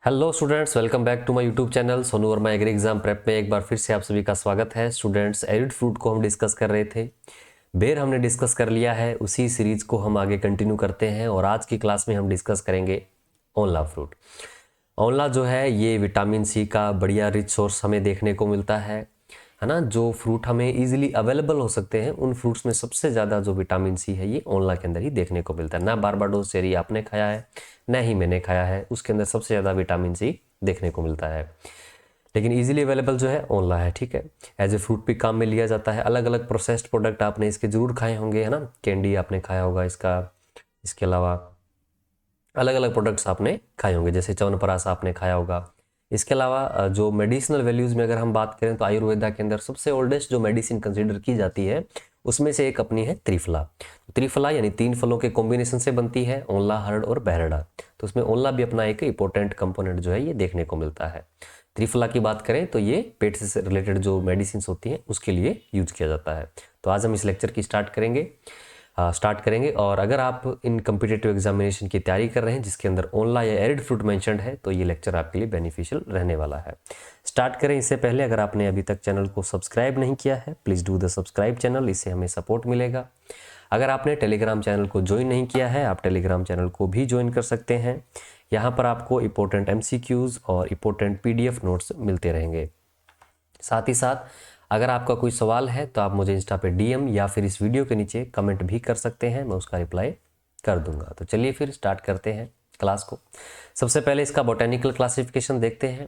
Hello students, welcome back to my YouTube channel Sonu Verma agri exam prep में एक बार फिर से आप सभी का स्वागत है। स्टूडेंट्स, एरिड फ्रूट को हम डिस्कस कर रहे थे, बेर हमने डिस्कस कर लिया है, उसी सीरीज को हम आगे कंटिन्यू करते हैं और आज की क्लास में हम डिस्कस करेंगे ओंला फ्रूट। ओंला जो है ये विटामिन सी का बढ़िया रिच सोर्स हमें देखने को मिलता है ना। जो फ्रूट हमें इजीली अवेलेबल हो सकते हैं उन फ्रूट्स में सबसे ज़्यादा जो विटामिन सी है ये ओंला के अंदर ही देखने को मिलता है। ना बारबाडोस चेरी आपने खाया है ना ही मैंने खाया है, उसके अंदर सबसे ज़्यादा विटामिन सी देखने को मिलता है, लेकिन इजीली अवेलेबल जो है ओंला है। ठीक है, एज ए फ्रूट भी काम में लिया जाता है। अलग अलग प्रोसेस्ड प्रोडक्ट आपने इसके जरूर खाए होंगे, है ना। कैंडी आपने खाया होगा इसका, इसके अलावा अलग अलग प्रोडक्ट्स आपने खाए होंगे, जैसे च्यवनप्राश आपने खाया होगा। इसके अलावा जो मेडिसिनल वैल्यूज़ में अगर हम बात करें तो आयुर्वेदा के अंदर सबसे ओल्डेस्ट जो मेडिसिन कंसिडर की जाती है उसमें से एक अपनी है त्रिफला। त्रिफला यानी 3 फलों के कॉम्बिनेशन से बनती है, ओंला, हरड़ और बहरड़ा। तो उसमें ओंला भी अपना एक इंपॉर्टेंट कंपोनेंट जो है ये देखने को मिलता है। त्रिफला की बात करें तो ये पेट से रिलेटेड जो मेडिसिन होती हैं उसके लिए यूज किया जाता है। तो आज हम इस लेक्चर की स्टार्ट करेंगे और अगर आप इन कम्पिटिटिव एग्जामिनेशन की तैयारी कर रहे हैं जिसके अंदर ओंला या एरिड फ्रूट मेंशन्ड है तो ये लेक्चर आपके लिए बेनिफिशियल रहने वाला है। स्टार्ट करें इससे पहले अगर आपने अभी तक चैनल को सब्सक्राइब नहीं किया है, please do the subscribe channel, इससे हमें सपोर्ट मिलेगा। अगर आपने टेलीग्राम चैनल को ज्वाइन नहीं किया है, आप टेलीग्राम चैनल को भी ज्वाइन कर सकते हैं। यहाँ पर आपको इंपॉर्टेंट MCQs और इंपॉर्टेंट PDF नोट्स मिलते रहेंगे। साथ ही साथ अगर आपका कोई सवाल है तो आप मुझे इंस्टा पे DM या फिर इस वीडियो के नीचे कमेंट भी कर सकते हैं, मैं उसका रिप्लाई कर दूंगा। तो चलिए फिर स्टार्ट करते हैं क्लास को। सबसे पहले इसका बोटेनिकल क्लासिफिकेशन देखते हैं।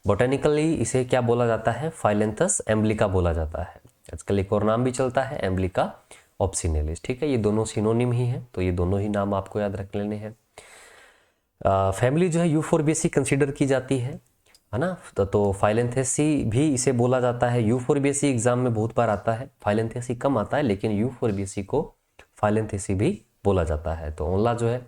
बोटेनिकली इसे क्या बोला जाता है? फाइलेंथस एम्ब्लिका बोला जाता है। आजकल एक और नाम भी चलता है एम्ब्लिका ऑप्सिनेलिस। ठीक है, ये दोनों सिनोनिम ही हैं, तो ये दोनों ही नाम आपको याद रख लेने हैं। फैमिली जो है यूफोर्बिएसी कंसीडर की जाती है ना। तो फाइलेंथेसी भी इसे बोला जाता है। यूफोर्बिएसी एग्जाम में बहुत बार आता है, फाइलेंथेसी कम आता है, लेकिन यूफोर्बिएसी को फाइलेंथेसी भी बोला जाता है। तो ओंला जो है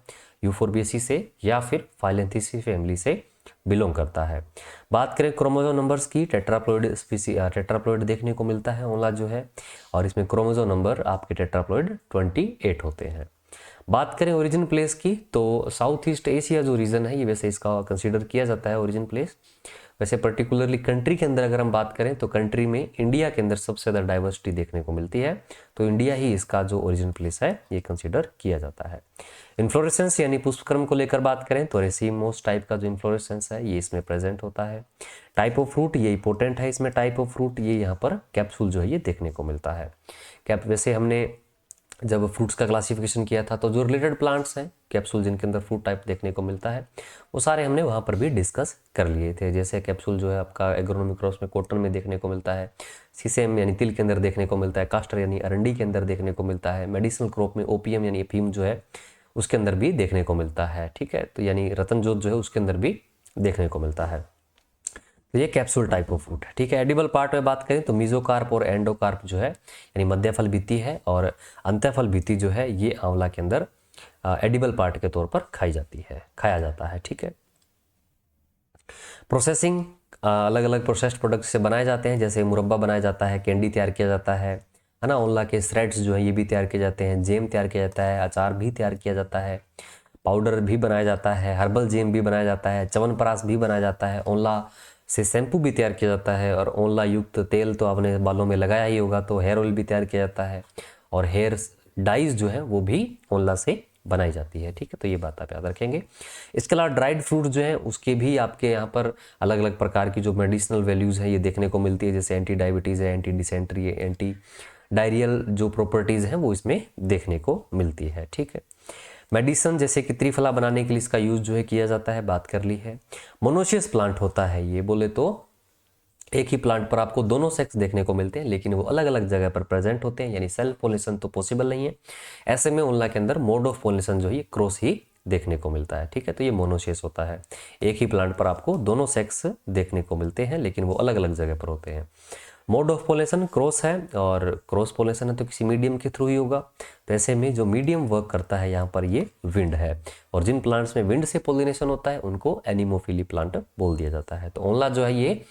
यूफोर्बिएसी से या फिर फाइलेंथेसी फैमिली से बिलोंग करता है। बात करें क्रोमोसोम नंबर्स की, टेट्राप्लॉइड देखने को मिलता है ओंला जो है, और इसमें क्रोमोसोम नंबर आपके टेट्राप्लॉइड 28 होते हैं। बात करें ओरिजिन प्लेस की तो साउथ ईस्ट एशिया जो रीजन है ये वैसे इसका कंसीडर किया जाता है ओरिजिन प्लेस। वैसे पर्टिकुलरली कंट्री के अंदर अगर हम बात करें तो कंट्री में इंडिया के अंदर सबसे ज़्यादा डाइवर्सिटी देखने को मिलती है, तो इंडिया ही इसका जो ओरिजिन प्लेस है ये कंसीडर किया जाता है। इन्फ्लोरेसेंस यानी पुष्पक्रम को लेकर बात करें तो रेसिमोस टाइप का जो इन्फ्लोरेसेंस है ये इसमें प्रेजेंट होता है। टाइप ऑफ फ्रूट ये इंपॉर्टेंट है, इसमें टाइप ऑफ फ्रूट ये यहाँ पर कैप्सूल जो है ये देखने को मिलता है। वैसे हमने जब फ्रूट्स का क्लासिफिकेशन किया था तो जो रिलेटेड प्लांट्स हैं कैप्सूल जिनके अंदर फ्रूट टाइप देखने को मिलता है वो सारे हमने वहाँ पर भी डिस्कस कर लिए थे। जैसे कैप्सूल जो है आपका एग्रोनॉमिक क्रॉस में कॉटन में देखने को मिलता है, सीसेम यानी तिल के अंदर देखने को मिलता है, कास्टर यानी अरंडी के अंदर देखने को मिलता है, मेडिसिनल क्रॉप में ओपीएम यानी अफीम जो है उसके अंदर भी देखने को मिलता है। ठीक है, तो यानी रतनजोत जो है उसके अंदर भी देखने को मिलता है। तो ये कैप्सूल टाइप ऑफ फ्रूट है। ठीक है, एडिबल पार्ट में बात करें तो मीजोकार्प और एंडोकार्प जो है यानी मध्यफल भित्ति है और अंत्यफल भित्ति जो है ये आंवला के अंदर एडिबल पार्ट के तौर पर खाया जाता है। ठीक है, प्रोसेसिंग अलग अलग प्रोसेस्ड प्रोडक्ट से बनाए जाते हैं, जैसे मुरब्बा बनाया जाता है, कैंडी तैयार किया जाता है ना। ओंला के श्रेड्स जो है ये भी तैयार किए जाते हैं, जेम तैयार किया जाता है, अचार भी तैयार किया जाता है, पाउडर भी बनाया जाता है, हर्बल जेम भी बनाया जाता है, च्यवनप्राश भी बनाया जाता है, ओंला से शैम्पू भी तैयार किया जाता है, और ओंला युक्त तेल तो आपने बालों में लगाया ही होगा, तो हेयर ऑयल भी तैयार किया जाता है, और हेयर डाइज जो है वो भी ओंला से बनाई जाती है। ठीक है, तो ये बात आप याद रखेंगे। इसके अलावा ड्राइड फ्रूट जो है उसके भी आपके यहाँ पर अलग अलग प्रकार की जो मेडिसिनल वैल्यूज़ है ये देखने को मिलती है, जैसे एंटी डायबिटीज़ है, एंटी डिसेंट्री है, एंटी डायरियल जो प्रॉपर्टीज़ हैं वो इसमें देखने को मिलती है। ठीक है, मेडिसन जैसे कि त्रिफला बनाने के लिए इसका यूज जो है किया जाता है, बात कर ली है। मोनोशियस प्लांट होता है ये, बोले तो एक ही प्लांट पर आपको दोनों सेक्स देखने को मिलते हैं लेकिन वो अलग अलग जगह पर प्रेजेंट होते हैं, यानी सेल्फ पोलिनेशन तो पॉसिबल नहीं है। ऐसे में ओंला के अंदर मोड ऑफ पोलिनेशन जो है ये क्रॉस ही देखने को मिलता है। ठीक है, तो ये मोनोशियस होता है, एक ही प्लांट पर आपको दोनों सेक्स देखने को मिलते हैं लेकिन वो अलग अलग जगह पर होते हैं। मोड ऑफ पोलिनेशन क्रॉस है, और क्रॉस पोलिनेशन है तो किसी मीडियम के थ्रू ही होगा। तो ऐसे में जो मीडियम वर्क करता है यहाँ पर ये विंड है, और जिन प्लांट्स में विंड से पोलिनेशन होता है उनको एनिमोफिली प्लांट बोल दिया जाता है। तो ओंला जो है ये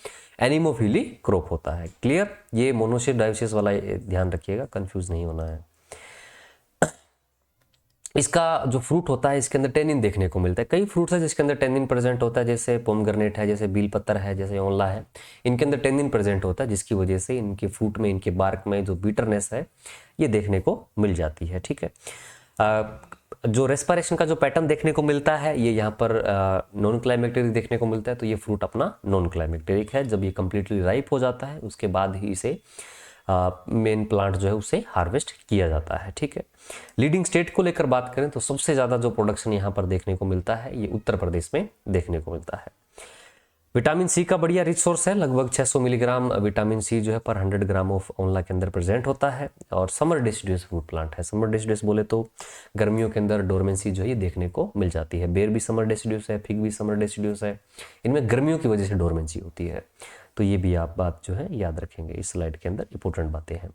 एनिमोफिली क्रॉप होता है। क्लियर, ये मोनोशियस डायोसिस वाला ध्यान रखिएगा, कंफ्यूज नहीं होना है। इसका जो फ्रूट होता है इसके अंदर टेनिन देखने को मिलता है। कई फ्रूट्स है जिसके अंदर टेनिन प्रेजेंट होता है, जैसे पोमग्रेनेट है, जैसे बील पत्तर है, जैसे ओंला है, इनके अंदर टेनिन प्रेजेंट होता है, जिसकी वजह से इनके फ्रूट में, इनके बार्क में जो बीटरनेस है ये देखने को मिल जाती है। ठीक है, जो रेस्पिरेशन का जो पैटर्न देखने को मिलता है ये यहाँ पर नॉन क्लाइमेक्टेरिक देखने को मिलता है। तो ये फ्रूट अपना नॉन क्लाइमेक्टेरिक है। जब ये कंप्लीटली राइप हो जाता है उसके बाद ही इसे मेन प्लांट जो है उसे हार्वेस्ट किया जाता है। ठीक है, लीडिंग स्टेट को लेकर बात करें तो सबसे ज़्यादा जो प्रोडक्शन यहाँ पर देखने को मिलता है ये उत्तर प्रदेश में देखने को मिलता है। विटामिन सी का बढ़िया रिच सोर्स है, लगभग 600 मिलीग्राम विटामिन सी जो है पर 100 ग्राम ऑफ ओंला के अंदर प्रेजेंट होता है। और समर डेसिडुअस फ्रूट प्लांट है। समर डेसिडुअस बोले तो गर्मियों के अंदर डोरमेंसी जो है ये देखने को मिल जाती है। बेर भी समर डेसिडुअस है, फिग भी समर डेसिडुअस है, इनमें गर्मियों की वजह से डोरमेंसी होती है। तो ये भी आप बात जो है याद रखेंगे, इस स्लाइड के अंदर इंपॉर्टेंट बातें हैं।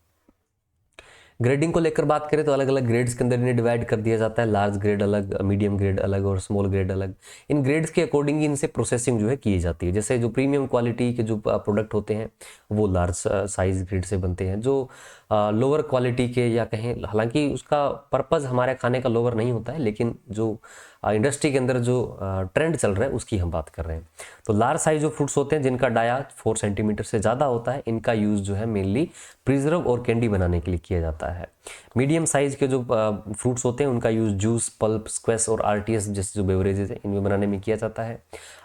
ग्रेडिंग को लेकर बात करें तो अलग अलग ग्रेड्स के अंदर इन्हें डिवाइड कर दिया जाता है। लार्ज ग्रेड अलग, मीडियम ग्रेड अलग और स्मॉल ग्रेड अलग। इन ग्रेड्स के अकॉर्डिंग इनसे प्रोसेसिंग जो है की जाती है। जैसे जो प्रीमियम क्वालिटी के जो प्रोडक्ट होते हैं वो लार्ज साइज ग्रेड से बनते हैं। जो लोअर क्वालिटी के या कहें, हालांकि उसका पर्पज़ हमारे खाने का लोअर नहीं होता है, लेकिन जो इंडस्ट्री के अंदर जो ट्रेंड चल रहा है उसकी हम बात कर रहे हैं। तो लार्ज साइज जो फ्रूट्स होते हैं जिनका डाया 4 सेंटीमीटर से ज़्यादा होता है, इनका यूज़ जो है मेनली प्रिजर्व और कैंडी बनाने के लिए किया जाता है। मीडियम साइज के जो फ्रूट्स होते हैं उनका यूज़ जूस, पल्प, स्क्वैश और आरटीएस जैसे जो बेवरेजेस हैं इनमें बनाने में किया जाता है।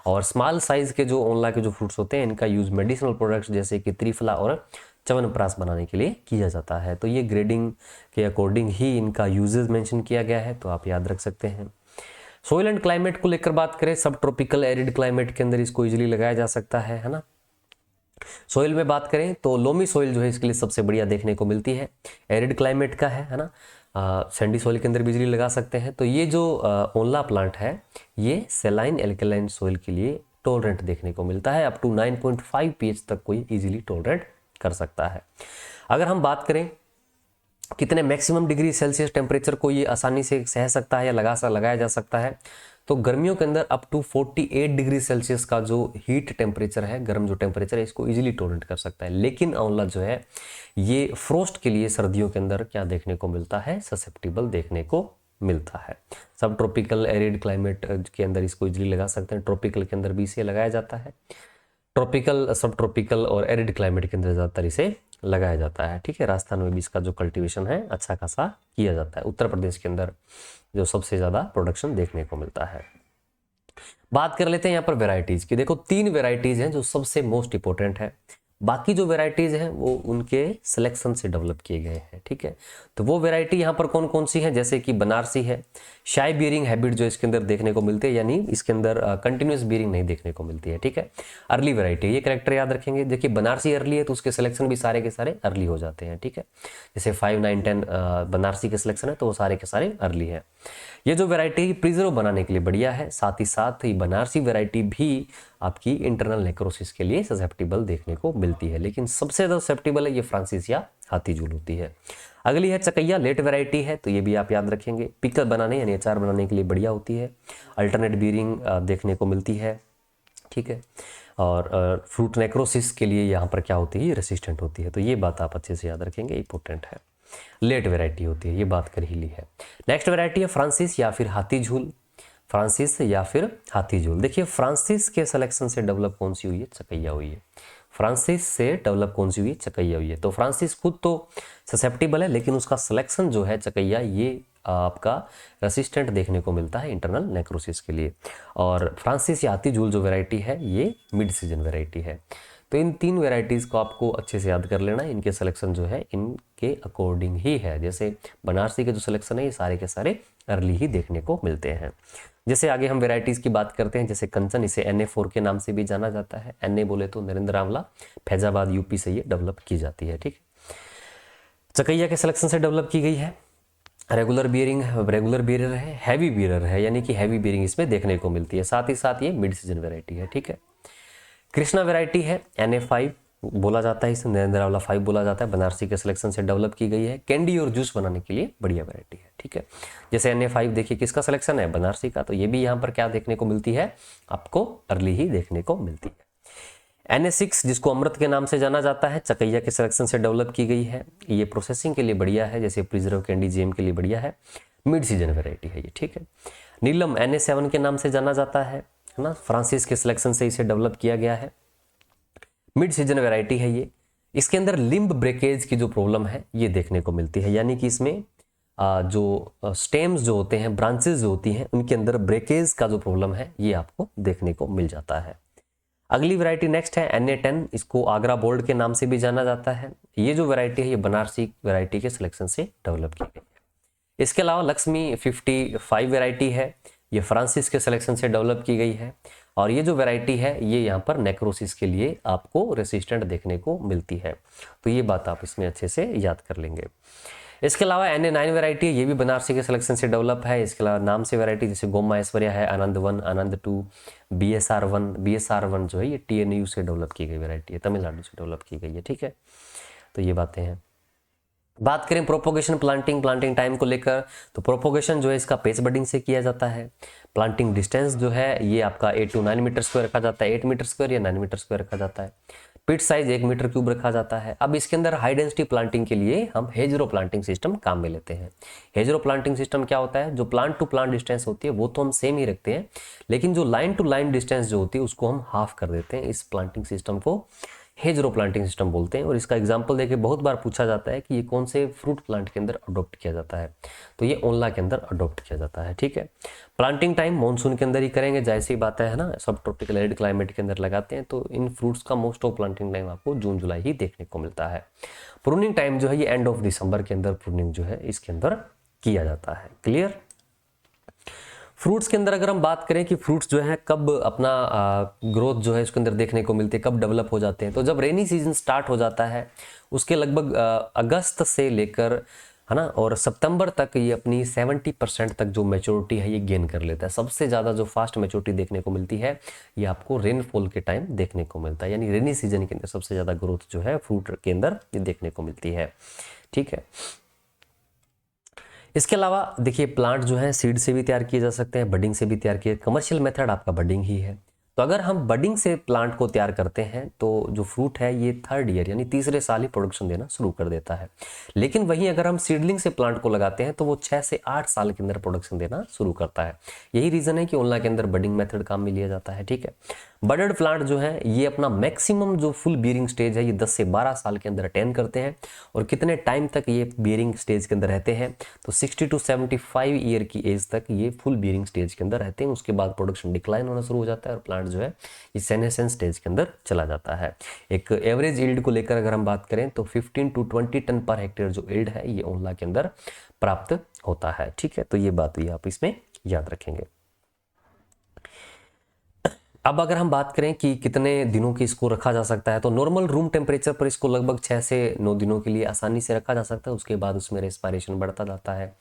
और स्मॉल साइज़ के जो ओंला के जो फ्रूट्स होते हैं इनका यूज़ मेडिसिनल प्रोडक्ट्स जैसे कि त्रिफला और च्यवनप्राश बनाने के लिए किया जाता है। तो ये ग्रेडिंग के अकॉर्डिंग ही इनका यूजेस मेंशन किया गया है, तो आप याद रख सकते हैं। सोइल एंड क्लाइमेट को लेकर बात करें, सब ट्रॉपिकल एरिड क्लाइमेट के अंदर इसको इजीली लगाया जा सकता है ना। सोइल में बात करें तो लोमी सोइल जो है इसके लिए सबसे बढ़िया देखने को मिलती है, एरिड क्लाइमेट का है ना। सैंडी सोइल के अंदर बिजली लगा सकते हैं। तो ये जो ओंला प्लांट है ये सेलाइन एल्कलाइन सोइल के लिए टॉलरेंट देखने को मिलता है। अप टू 9.5 pH तक कोई इजीली टॉलरेट कर सकता है। अगर हम बात करें कितने मैक्सिमम डिग्री सेल्सियस टेम्परेचर को ये आसानी से सह सकता है या लगाया जा सकता है, तो गर्मियों के अंदर अप टू 48 डिग्री सेल्सियस का जो हीट टेम्परेचर है, गर्म जो टेम्परेचर है, इसको इजीली टॉलरेट कर सकता है। लेकिन आंवला जो है ये फ्रोस्ट के लिए सर्दियों के अंदर क्या देखने को मिलता है, ससेप्टिबल देखने को मिलता है। सब ट्रॉपिकल एरिड क्लाइमेट के अंदर इसको इजीली लगा सकते हैं, ट्रॉपिकल के अंदर भी इसे लगाया जाता है, ट्रॉपिकल, सब ट्रॉपिकल और एरिड क्लाइमेट के अंदर ज़्यादातर इसे लगाया जाता है। ठीक है, राजस्थान में भी इसका जो कल्टीवेशन है अच्छा खासा किया जाता है। उत्तर प्रदेश के अंदर जो सबसे ज़्यादा प्रोडक्शन देखने को मिलता है। बात कर लेते हैं यहाँ पर वेराइटीज़ की। देखो 3 वेराइटीज़ हैं जो सबसे मोस्ट इंपॉर्टेंट है, बाकी जो वेराइटीज़ हैं वो उनके सिलेक्शन से डेवलप किए गए हैं। ठीक है, तो वो वेराइटी यहाँ पर कौन कौन सी है, जैसे कि बनारसी है, शाई बियरिंग हैबिट जो इसके अंदर देखने को मिलती है, यानी इसके अंदर कंटिन्यूस बियरिंग नहीं देखने को मिलती है। ठीक है, अर्ली वेराइटी, ये कैरेक्टर याद रखेंगे। देखिए बनारसी अर्ली है तो उसके सिलेक्शन भी सारे के सारे अर्ली हो जाते हैं। ठीक है, जैसे 5, 9, 10 बनारसी के सिलेक्शन है तो वो सारे के सारे अर्ली है। ये जो वेराइटी प्रिजर्व बनाने के लिए बढ़िया है, साथ ही बनारसी वेराइटी भी आपकी इंटरनल नेक्रोसिस के लिए ससेप्टिबल देखने को मिलती है। लेकिन सबसे ज़्यादा ससेप्टिबल है ये फ्रांसिस या हाथीजूल होती है। अगली है चकैया, लेट वैरायटी है, तो ये भी आप याद रखेंगे। पिकल बनाने यानी अचार बनाने के लिए बढ़िया होती है। अल्टरनेट बीरिंग देखने को मिलती है। ठीक है, और फ्रूट नेक्रोसिस के लिए यहाँ पर क्या होती है, रेसिस्टेंट होती है। तो ये बात आप अच्छे से याद रखेंगे, इंपॉर्टेंट है। लेट वैरायटी होती है, ये बात कर ही ली है। नेक्स्ट वैरायटी है फ्रांसिस या फिर हाथीजूल। फ्रांसिस या फिर हाथीजूल, देखिए फ्रांसिस के सिलेक्शन से डेवलप कौन सी हुई है, चकैया हुई है। फ्रांसिस से डेवलप कौन सी हुई है, चकैया हुई है। तो फ्रांसिस खुद तो ससेप्टिबल है लेकिन उसका सिलेक्शन जो है चकैया, ये आपका रेसिस्टेंट देखने को मिलता है इंटरनल नेक्रोसिस के लिए। और फ्रांसिस या हाथीजूल जो वैरायटी है ये मिड सीजन वैरायटी है। तो इन 3 वेराइटीज़ को आपको अच्छे से याद कर लेना, इनके सिलेक्शन जो है इनके अकॉर्डिंग ही है। जैसे बनारसी के जो सिलेक्शन है ये सारे के सारे अर्ली ही देखने को मिलते हैं। जैसे आगे हम वेराइटीज़ की बात करते हैं, जैसे कंचन, इसे NA4 के नाम से भी जाना जाता है। NA बोले तो नरेंद्र आंवला, फैजाबाद यूपी से ये डेवलप की जाती है। ठीक, चकैया के सिलेक्शन से डेवलप की गई है। रेगुलर बियरर है, हैवी बियरर है, यानी कि हैवी बियरिंग इसमें देखने को मिलती है। साथ ही साथ ये मिड सीजन वेराइटी है। ठीक है, कृष्णा वेराइटी है, NA5 बोला जाता है, इसे नरेंद्र आंवला 5 बोला जाता है। बनारसी के सिलेक्शन से डेवलप की गई है, कैंडी और जूस बनाने के लिए बढ़िया वैरायटी है। ठीक है, जैसे NA5 देखिए किसका सिलेक्शन है, बनारसी का, तो ये भी यहाँ पर क्या देखने को मिलती है, आपको अर्ली ही देखने को मिलती है। NA6 जिसको अमृत के नाम से जाना जाता है, चकैया के सिलेक्शन से डेवलप की गई है। ये प्रोसेसिंग के लिए बढ़िया है, जैसे प्रिजर्व कैंडी जेम के लिए बढ़िया है। मिड सीजन वेराइटी है ये, ठीक है। नीलम NA7 के नाम से जाना जाता है ना, फ्रांसिस के सिलेक्शन से इसे डेवलप किया गया है। मिड सीजन वेराइटी है ये। इसके अंदर लिम्ब ब्रेकेज की जो प्रॉब्लम है ये देखने को मिलती है, यानी कि इसमें जो स्टेम्स जो होते हैं, ब्रांचेस जो होती हैं, उनके अंदर ब्रेकेज का जो प्रॉब्लम है ये आपको देखने को मिल जाता है। अगली वैरायटी नेक्स्ट है NA10, इसको आगरा बोल्ड के नाम से भी जाना जाता है। ये जो वैरायटी है ये बनारसी वैरायटी के सिलेक्शन से डेवलप की गई है। इसके अलावा लक्ष्मी 55 वैरायटी है, ये फ्रांसिस के सिलेक्शन से डेवलप की गई है, और ये जो वैरायटी है ये यहाँ पर नेक्रोसिस के लिए आपको रेसिस्टेंट देखने को मिलती है, तो ये बात आप इसमें अच्छे से याद कर लेंगे। इसके अलावा NA9 वैरायटी है, ये भी बनारसी के सिलेक्शन से डेवलप है। इसके अलावा नाम से वैरायटी जैसे गोमा ऐश्वर्या है, आनंद 1, आनंद 2, BSR1 जो है ये TNU से डेवलप की गई वैरायटी है, तमिलनाडु से डेवलप की गई है, ठीक है। तो ये बातें हैं। बात करें प्रोपोगेशन प्लांटिंग टाइम को लेकर, तो प्रोपोगेशन जो है इसका पेस बडिंग से किया जाता है। प्लांटिंग डिस्टेंस जो है ये आपका 8 to 9 मीटर स्क्वायर रखा जाता है, 8 मीटर स्क्वायर या 9 मीटर स्क्वायर रखा जाता है। पिट साइज 1 मीटर क्यूब रखा जाता है। अब इसके अंदर हाई डेंसिटी प्लांटिंग के लिए हम हेजरो प्लांटिंग सिस्टम काम में लेते हैं। हेजरो प्लांटिंग सिस्टम क्या होता है, जो प्लांट टू प्लांट डिस्टेंस होती है वो तो हम सेम ही रखते हैं, लेकिन जो लाइन टू लाइन डिस्टेंस जो होती है उसको हम हाफ कर देते हैं। इस प्लांटिंग सिस्टम को हेजरो प्लांटिंग सिस्टम बोलते हैं, और इसका एग्जांपल देके बहुत बार पूछा जाता है कि ये कौन से फ्रूट प्लांट के अंदर अडॉप्ट किया जाता है, तो ये ओनला के अंदर अडॉप्ट किया जाता है, ठीक है। प्लांटिंग टाइम मानसून के अंदर ही करेंगे, जैसी बात है ना, सब ट्रॉपिकल एरिड क्लाइमेट के अंदर लगाते हैं, तो इन फ्रूट्स का मोस्ट ऑफ प्लांटिंग टाइम आपको जून जुलाई ही देखने को मिलता है। प्रूनिंग टाइम जो है ये एंड ऑफ दिसंबर के अंदर प्रूनिंग जो है इसके अंदर किया जाता है। क्लियर। फ्रूट्स के अंदर अगर हम बात करें कि फ्रूट्स जो है कब अपना ग्रोथ जो है इसके अंदर देखने को मिलती है, कब डेवलप हो जाते हैं, तो जब रेनी सीजन स्टार्ट हो जाता है उसके लगभग अगस्त से लेकर, है ना, और सितंबर तक ये अपनी 70% तक जो मैच्योरिटी है ये गेन कर लेता है। सबसे ज़्यादा जो फास्ट मैच्योरिटी देखने को मिलती है ये आपको रेनफॉल के टाइम देखने को मिलता है, यानी रेनी सीजन के अंदर सबसे ज़्यादा ग्रोथ जो है फ्रूट के अंदर ये देखने को मिलती है, ठीक है। इसके अलावा देखिए प्लांट जो है सीड से भी तैयार किए जा सकते हैं, बडिंग से भी तैयार किए। कमर्शियल मेथड आपका बडिंग ही है। तो अगर हम बडिंग से प्लांट को तैयार करते हैं तो जो फ्रूट है ये 3rd ईयर यानी तीसरे साल ही प्रोडक्शन देना शुरू कर देता है। लेकिन वहीं अगर हम सीडलिंग से प्लांट को लगाते हैं तो वो 6 से 8 साल के अंदर प्रोडक्शन देना शुरू करता है। यही रीजन है कि ओनला के अंदर बडिंग मेथड काम में लिया जाता है, ठीक है। बडड प्लांट जो है ये अपना मैक्सिमम जो फुल बियरिंग स्टेज है ये 10 से 12 साल के अंदर अटेन करते हैं। और कितने टाइम तक ये बियरिंग स्टेज के अंदर रहते हैं, तो 60 to 75 ईयर की एज तक ये फुल बियरिंग स्टेज के अंदर रहते हैं। उसके बाद प्रोडक्शन डिक्लाइन होना शुरू हो जाता है और प्लांट जो है ये सेनेसेंस स्टेज के अंदर चला जाता है। एक एवरेज यील्ड को लेकर अगर हम बात करें तो 15 to 20 टन पर हेक्टेयर जो यील्ड है ये ओनला के अंदर प्राप्त होता है, ठीक है। तो ये बात भी आप इसमें याद रखेंगे। अब अगर हम बात करें कि कितने दिनों की इसको रखा जा सकता है, तो नॉर्मल रूम टेम्परेचर पर इसको लगभग 6 से 9 दिनों के लिए आसानी से रखा जा सकता है। उसके बाद उसमें रेस्पायरेशन बढ़ता जाता है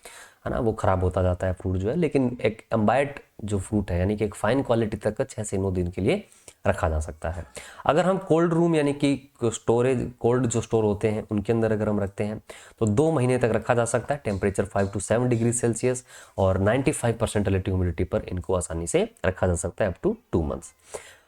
ना, वो खराब होता जाता है फ्रूट जो है। लेकिन एक एम्बाइट जो फ्रूट है यानी कि एक फाइन क्वालिटी तक 6 से 9 दिन के लिए रखा जा सकता है। अगर हम कोल्ड रूम यानी कि स्टोरेज कोल्ड जो स्टोर होते हैं उनके अंदर अगर हम रखते हैं तो 2 महीने तक रखा जा सकता है, टेम्परेचर 5 to 7 डिग्री सेल्सियस और 95% रिलेटिव ह्यूमिडिटी पर इनको आसानी से रखा जा सकता है अप टू 2 मंथ्स।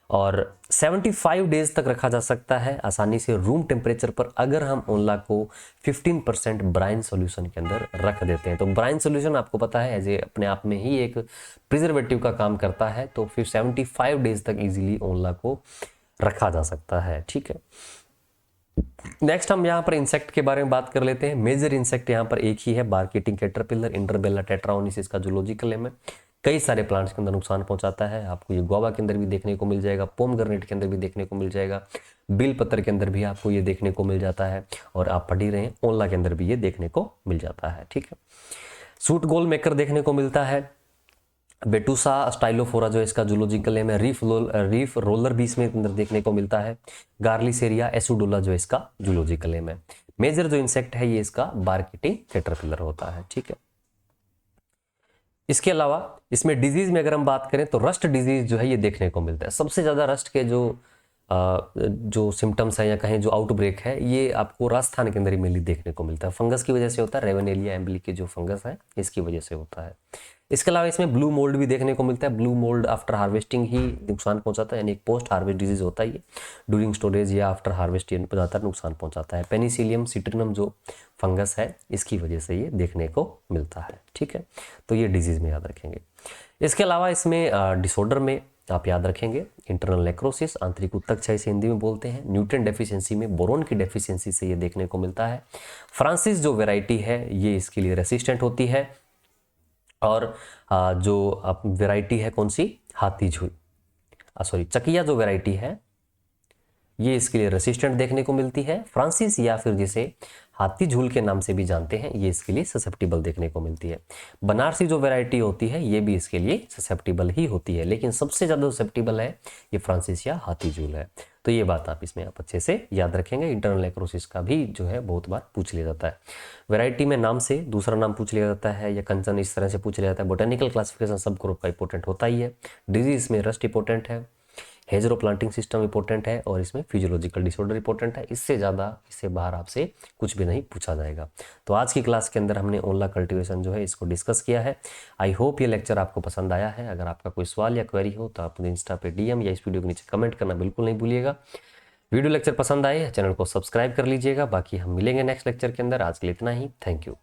और 75 डेज तक रखा जा सकता है आसानी से रूम टेम्परेचर पर अगर हम ओनला को 15% ब्राइन सॉल्यूशन के अंदर रख देते हैं। तो ब्राइन सॉल्यूशन आपको पता है एज ए अपने आप में ही एक प्रिजर्वेटिव का काम करता है, तो फिर 75 डेज तक इजीली ओनला को रखा जा सकता है, ठीक है। नेक्स्ट हम यहाँ पर इंसेक्ट के बारे में बात कर लेते हैं। मेजर इंसेक्ट यहाँ पर एक ही है, बार्क ईटिंग कैटरपिलर इंटरबेला टेट्राओनिस इसका जूलॉजिकल नेम है। कई सारे प्लांट्स के अंदर नुकसान पहुंचाता है। आपको ये गुआवा के अंदर भी देखने को मिल जाएगा, पोमग्रेनेट के अंदर भी देखने को मिल जाएगा, बिल पत्तर के अंदर भी आपको ये देखने को मिल जाता है, और आप पढ़ ही रहे हैं ओनला के अंदर भी ये देखने को मिल जाता है, ठीक है। सूट गोल मेकर देखने को मिलता है। बेटूसा स्टाइलोफोरा जो इसका जूलॉजिकल नेम है, रीफ रोलर भी इसमें अंदर देखने को मिलता है। गार्लिसेरिया एसुडोला जो इसका जूलॉजिकल नेम है। मेजर जो इंसेक्ट है ये इसका बार्क ईटिंग कैटरपिलर होता है, ठीक है। इसके अलावा इसमें डिजीज में अगर हम बात करें तो रस्ट डिजीज जो है ये देखने को मिलता है। सबसे ज्यादा रस्ट के जो जो सिम्टम्स है या कहें जो आउटब्रेक है, ये आपको राजस्थान के अंदर ही मेनली देखने को मिलता है। फंगस की वजह से होता है, रेवेनेलिया एम्बली जो फंगस है इसकी वजह से होता है। इसके अलावा इसमें ब्लू मोल्ड भी देखने को मिलता है। ब्लू मोल्ड आफ्टर हार्वेस्टिंग ही नुकसान पहुंचाता है, यानी एक पोस्ट हार्वेस्ट डिजीज होता है ये। ड्यूरिंग स्टोरेज या आफ्टर हार्वेस्ट ये ज़्यादातर नुकसान पहुंचाता है। पेनिसिलियम सिट्रिनम जो फंगस है इसकी वजह से ये देखने को मिलता है। ठीक है, तो ये डिजीज में याद रखेंगे। इसके अलावा इसमें डिसऑर्डर में आप याद रखेंगे इंटरनल नेक्रोसिस, आंतरिक ऊतक क्षय से हिंदी में बोलते हैं। न्यूट्रिएंट डेफिशिएंसी में बोरोन की डेफिशिएंसी से ये देखने को मिलता है। फ्रांसिस जो वैरायटी है ये इसके लिए रेसिस्टेंट होती है। और जो वैरायटी है कौन सी, हाथी झूल, सॉरी चकिया जो वैरायटी है ये इसके लिए रेसिस्टेंट देखने को मिलती है। फ्रांसिस या फिर जिसे हाथी झूल के नाम से भी जानते हैं ये इसके लिए ससेप्टिबल देखने को मिलती है। बनारसी जो वैरायटी होती है ये भी इसके लिए ससेप्टिबल ही होती है, लेकिन सबसे ज़्यादा ससेप्टिबल है ये फ्रांसिस या हाथी झूल है। तो ये बात आप इसमें आप अच्छे से याद रखेंगे। इंटरनल नेक्रोसिस का भी जो है बहुत बार पूछ लिया जाता है। वैरायटी में नाम से दूसरा नाम पूछ लिया जाता है या कंसर्न इस तरह से पूछ लिया जाता है। बोटेनिकल क्लासिफिकेशन सब ग्रुप का इंपॉर्टेंट होता ही है। डिजीज में रस्ट इंपॉर्टेंट है, हेजरो प्लांटिंग सिस्टम इंपॉर्टेंट है और इसमें फिजियोलॉजिकल डिसऑर्डर इंपॉर्टेंट है। इससे ज़्यादा इससे बाहर आपसे कुछ भी नहीं पूछा जाएगा। तो आज की क्लास के अंदर हमने ओनला कल्टीवेशन जो है इसको डिस्कस किया है। आई होप ये लेक्चर आपको पसंद आया है। अगर आपका कोई सवाल या क्वेरी हो तो आप मुझे इंस्टा पे DM या इस वीडियो के नीचे कमेंट करना बिल्कुल नहीं भूलिएगा। वीडियो लेक्चर पसंद आए चैनल को सब्सक्राइब कर लीजिएगा। बाकी हम मिलेंगे नेक्स्ट लेक्चर के अंदर। आज के लिए इतना ही, थैंक यू।